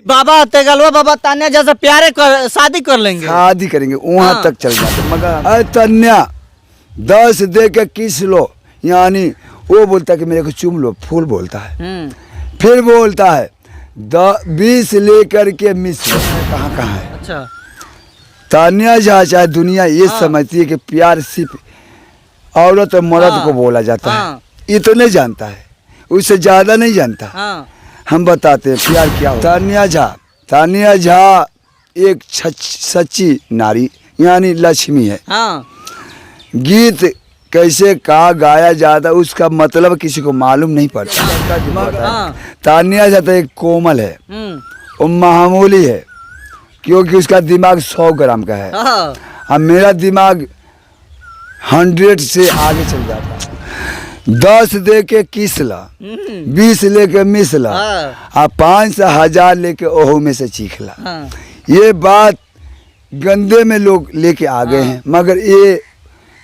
बाबा तेगलवा बाबा तान्या जैसे प्यारे शादी कर लेंगे, शादी करेंगे वहां तक चल जाते। मगर अरे तान्या 10 दे के किस लो, यानी वो बोलता है कि मेरे को चूम लो, फूल बोलता है। फिर बोलता है 20 लेकर के मिस लो, कहाँ कहाँ है। अच्छा, तान्या जहाँ चाहे दुनिया ये समझती है कि प्यार सिर्फ औरत और मर्द को बोला जाता है, इतने जानता है, उससे ज्यादा नहीं जानता। हम बताते हैं प्यार क्या होता है। तान्या झा एक सच्ची नारी यानी लक्ष्मी है। गीत कैसे कहा गाया जाता उसका मतलब किसी को मालूम नहीं पड़ता। तान्या झा तो एक कोमल है, वो मामूली है, क्योंकि उसका दिमाग 100 ग्राम का है और मेरा दिमाग 100 से आगे चल जाता है। 10 दे के किसला, 20 लेके मिसला और 5 से 1000 लेके ओहो में से चीखला। ये बात गंदे में लोग लेके आ गए हैं, मगर ये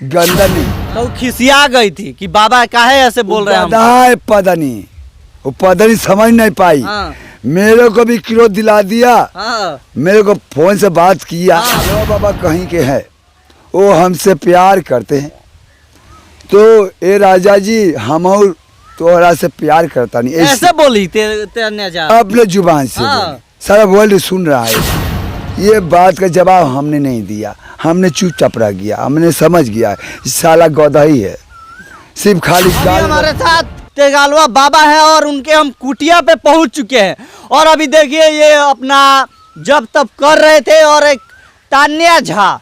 गंदा नहीं। तो खिसिया गई थी कि बाबा काहे ऐसे बोल रहे हैं। पदनी वो पदनी समझ नहीं पाई। मेरे को भी क्रोध दिला दिया। मेरे को फोन से बात किया, बाबा कहीं के है, वो हमसे प्यार करते हैं। तो ए राजा जी हम और तोहरा से प्यार करता नहीं, ऐसे बोली तान्या झा अपने जुबान से सारा वर्ल्ड सुन रहा है। ये बात का जवाब हमने नहीं दिया, हमने चुपचाप रह गया। हमने समझ गया साला गधा ही है, सिर्फ खाली हमारे साथ तेगालवा बाबा है और उनके हम कुटिया पे पहुंच चुके हैं। और अभी देखिए ये अपना जब तब कर रहे थे। और एक तान्या झा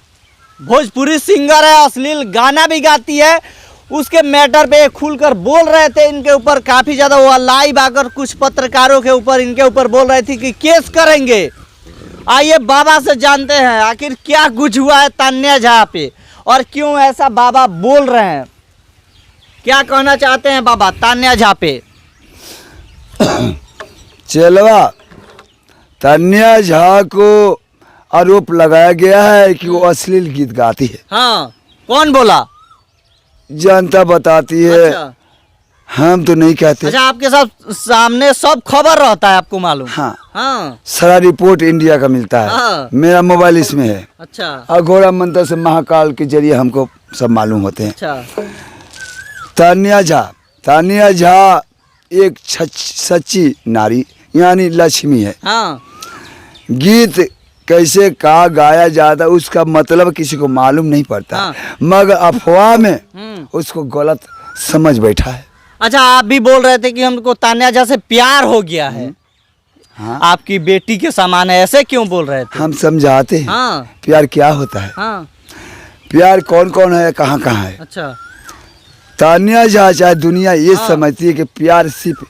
भोजपुरी सिंगर है, अश्लील गाना भी गाती है, उसके मैटर पे खुलकर बोल रहे थे। इनके ऊपर काफी ज्यादा वो लाइव आकर कुछ पत्रकारों के ऊपर इनके ऊपर बोल रहे थे कि केस करेंगे। आइए बाबा से जानते हैं आखिर क्या कुछ हुआ है तान्या झा पे और क्यों ऐसा बाबा बोल रहे हैं। क्या कहना चाहते हैं बाबा तान्या झा पे। चलवा तान्या झा को आरोप लगाया गया है कि वो अश्लील गीत गाती है। हाँ, कौन बोला? जनता बताती है। अच्छा। हम तो नहीं कहते। अच्छा, आपके साथ सामने सब खबर रहता है, आपको मालूम? हाँ। सारा रिपोर्ट इंडिया का मिलता है। मेरा मोबाइल इसमें है। अच्छा। अघोरा मंत्र से महाकाल के जरिए हमको सब मालूम होते हैं। अच्छा। तान्या झा एक सच्ची नारी यानी लक्ष्मी है। गीत कैसे कहा गाया जाता उसका मतलब किसी को मालूम नहीं पड़ता, मगर अफवाह में उसको गलत समझ बैठा है। अच्छा, आप भी बोल रहे थे कि हमको तान्या झा से प्यार हो गया है। आपकी बेटी के समान है, ऐसे क्यों बोल रहे थे? हम समझाते हैं प्यार क्या होता है। प्यार कौन कौन है, कहाँ कहाँ है। अच्छा। तान्या झा चाहे दुनिया ये समझती है कि प्यार सिर्फ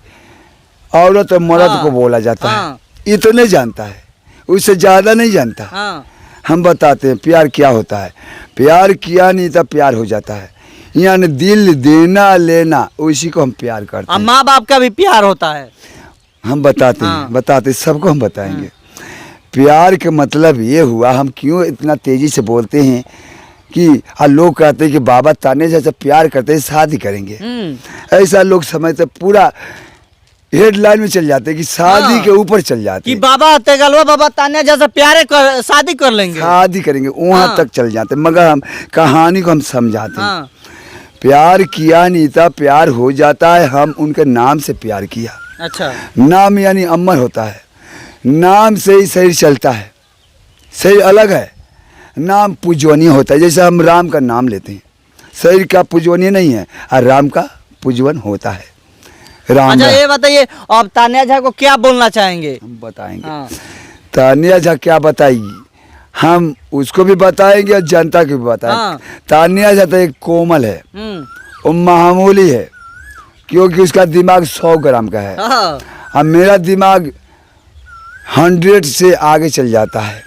औरत और मर्द को बोला जाता है, इतने जानता है, उससे ज्यादा नहीं जानता। हम बताते हैं प्यार क्या होता है। प्यार किया नहीं तो प्यार हो जाता है, यानी दिल देना लेना, उसी को हम प्यार करते हैं। माँ बाप का भी प्यार होता है। हम बताते हैं, बताते सबको हम बताएंगे। प्यार का मतलब ये हुआ, हम क्यों इतना तेजी से बोलते हैं कि लोग कहते हैं कि बाबा तान्या झा से प्यार करते हैं, शादी करेंगे। ऐसा लोग समझते, पूरा हेडलाइन में चल जाते कि शादी के ऊपर चल जाते कि बाबा तेगलवा बाबा तान्या झा से प्यारे शादी कर लेंगे, शादी करेंगे, वहां तक चल जाते। मगर हम कहानी को हम समझाते हैं। प्यार किया नहीं था प्यार हो जाता है। हम उनके नाम से प्यार किया। अच्छा। नाम यानी अमर होता है, नाम से ही शरीर चलता है। शरीर अलग है, नाम पूजवनीय होता है। जैसे हम राम का नाम लेते हैं, शरीर का पूजवनीय नहीं है और राम का पूजवन होता है। राम। अच्छा, ये बताइए अब तान्या झा को क्या बोलना चाहेंगे? हम बताएंगे। तान्या झा क्या बताएगी, हम उसको भी बताएंगे और जनता को भी बताएंगे। तान्या झा तो एक कोमल है, वो मामूली है, क्योंकि उसका दिमाग 100 ग्राम का है और मेरा दिमाग 100 से आगे चल जाता है,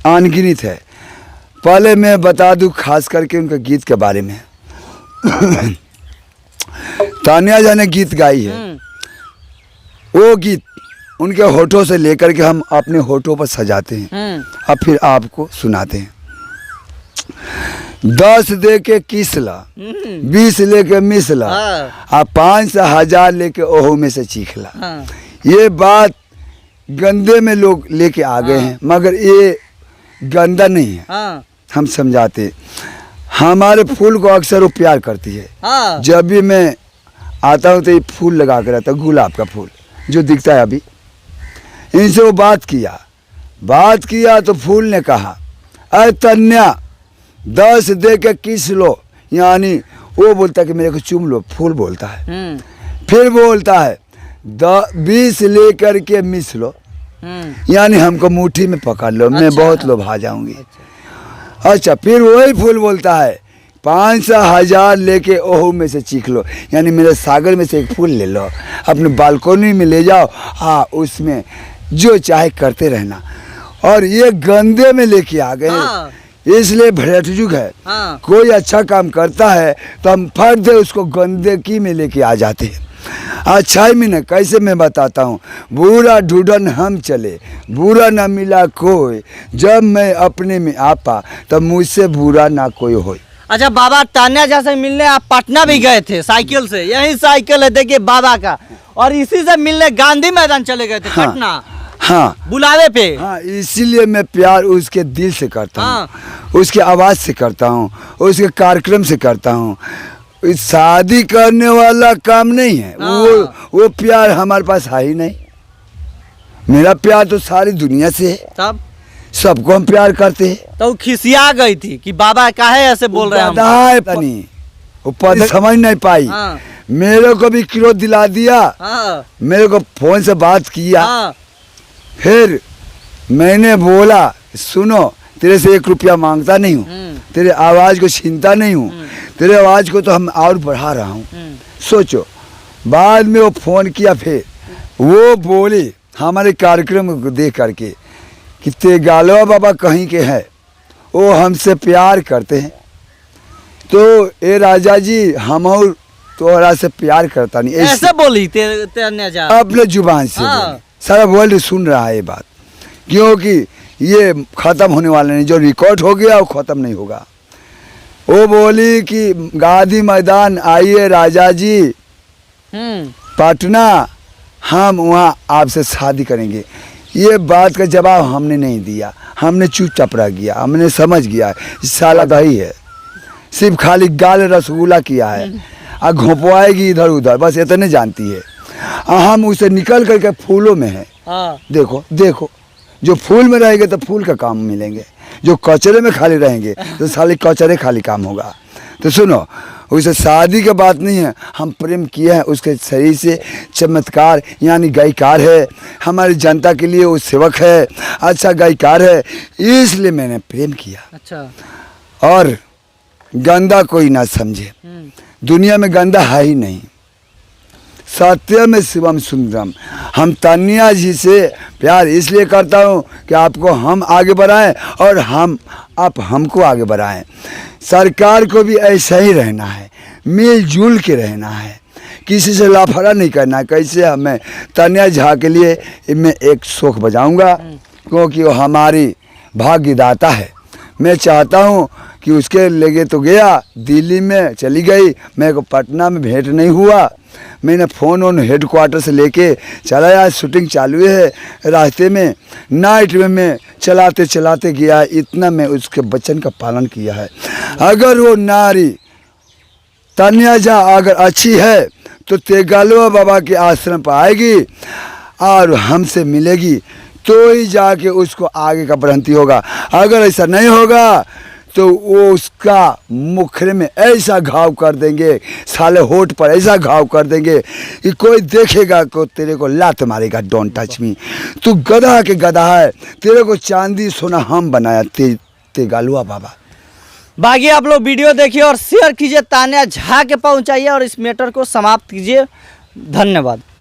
अनगिनत है। पहले मैं बता दूं खास करके उनके गीत के बारे में। तान्या झा ने गीत गाई है, वो गीत उनके होठों से लेकर के हम अपने होठों पर सजाते हैं और फिर आपको सुनाते हैं। 10 दे के किसला, 20 लेके मिसला और 5 से 1000 लेके ओहो में से चीखला। ये बात गंदे में लोग लेके आ गए हैं, मगर ये गंदा नहीं है। हाँ हम समझाते, हमारे फूल को अक्सर वो प्यार करती है। हाँ जब भी मैं आता हूँ तो ये फूल लगा कर रहता, गुलाब का फूल जो दिखता है अभी। इनसे वो बात किया तो फूल ने कहा, अरे तन्या 10 दे के किस लो, यानी वो बोलता है कि मेरे को चूम लो, फूल बोलता है। फिर बोलता है 20 लेकर के मिस लो, यानी हमको मुट्ठी में पकड़ लो, मैं बहुत लोभा जाऊंगी। अच्छा, फिर वही फूल बोलता है 500,000 लेके ओहू में से चीख लो, यानी मेरे सागर में से एक फूल ले लो, अपने बालकोनी में ले जाओ, हाँ उसमें जो चाहे करते रहना। और ये गंदे में लेके आ गए। हाँ। इसलिए भ्रष्ट है। हाँ। कोई अच्छा काम करता है तो हम फट दे उसको गंदगी में लेके आ जाते हैं। अच्छाई में न, कैसे मैं बताता हूँ, बुरा ढूंढन हम चले, बुरा न मिला कोई, जब मैं अपने में आपा तब मुझसे बुरा ना कोई हो। अच्छा बाबा, तान्या झा से मिलने आप पटना भी गए थे साइकिल से, यही साइकिल है देखिए बाबा का, और इसी से मिलने गांधी मैदान चले गए थे। हाँ, पटना हाँ बुलावे पे। हाँ, इसीलिए मैं प्यार उसके दिल से करता हूँ। हाँ। उसके आवाज़ से करता हूँ, उसके कार्यक्रम से करता हूँ। शादी करने वाला काम नहीं है। हाँ। वो प्यार हमारे पास है ही नहीं। मेरा प्यार तो सारी दुनिया से है, तब सबको हम प्यार करते हैं। तो खिसिया गई थी कि बाबा काहे ऐसे बोल रहे हैं हम? वो पद समझ नहीं पाई। हाँ। मेरे को भी क्रोध दिला दिया। हाँ। मेरे को फोन से बात किया। हाँ। फिर मैंने बोला, सुनो, तेरे से 1 रुपया मांगता नहीं हूँ, तेरे आवाज़ को छीनता नहीं हूँ, तेरे आवाज़ को तो हम और बढ़ा रहा हूँ। सोचो, बाद में वो फ़ोन किया, फिर वो बोली हमारे कार्यक्रम को देख करके कि तेगालवा बाबा कहीं के हैं, वो हमसे प्यार करते हैं। तो ए राजा जी, हम और तोहरा से प्यार करता नहीं, ऐसे बोली तान्या झा अपने जुबान से हाँ। बोली। सारा वर्ल्ड सुन रहा है ये बात, क्योंकि ये ख़त्म होने वाला नहीं, जो रिकॉर्ड हो गया वो ख़त्म नहीं होगा। वो बोली कि गांधी मैदान आइए राजा जी, पटना, हम वहाँ आपसे शादी करेंगे। ये बात का जवाब हमने नहीं दिया, हमने चुपचाप रह गया। हमने समझ गया साला दही है, सिर्फ खाली गाल रसगुल्ला किया है, और घोंपवाएगी इधर उधर, बस इतने जानती है। हम उसे निकल करके फूलों में है। हाँ। देखो देखो, जो फूल में रहेंगे तो फूल का काम मिलेंगे, जो कचरे में खाली रहेंगे तो साले कचरे खाली काम होगा। तो सुनो, उसे शादी की बात नहीं है, हम प्रेम किए हैं उसके शरीर से। चमत्कार यानी गायकार है, हमारी जनता के लिए वो सेवक है, अच्छा गायकार है, इसलिए मैंने प्रेम किया। अच्छा। और गंदा कोई ना समझे, दुनिया में गंदा है ही नहीं। सत्य में शिवम सुंदरम। हम तान्या जी से प्यार इसलिए करता हूँ कि आपको हम आगे बढ़ाएं और आप हमको आगे बढ़ाएं। सरकार को भी ऐसा ही रहना है, मिलजुल के रहना है, किसी से लाफड़ा नहीं करना है। कैसे हमें तान्या झा के लिए मैं एक शोक बजाऊंगा, क्योंकि वो हमारी भाग्यदाता है। मैं चाहता हूँ कि उसके लेके तो गया, दिल्ली में चली गई, मेरे को पटना में भेंट नहीं हुआ। मैंने फ़ोन ऑन हेडक्वार्टर से लेके चला, यार शूटिंग चालू है, रास्ते में नाइट में मैं चलाते चलाते गया। इतना मैं उसके वचन का पालन किया है। अगर वो नारी तान्या झा अगर अच्छी है तो तेगालवा बाबा के आश्रम पर आएगी और हमसे मिलेगी, तो ही जाके उसको आगे का बढ़ंती होगा। अगर ऐसा नहीं होगा तो वो उसका मुखरे में ऐसा घाव कर देंगे, साले होठ पर ऐसा घाव कर देंगे कि कोई देखेगा को तेरे को लात मारेगा। डोंट टच मी, तू गधा के गधा है, तेरे को चांदी सोना हम बनाया तेगालवा बाबा। बाकी आप लोग वीडियो देखिए और शेयर कीजिए, तान्या झा के पहुंचाइए और इस मैटर को समाप्त कीजिए। धन्यवाद।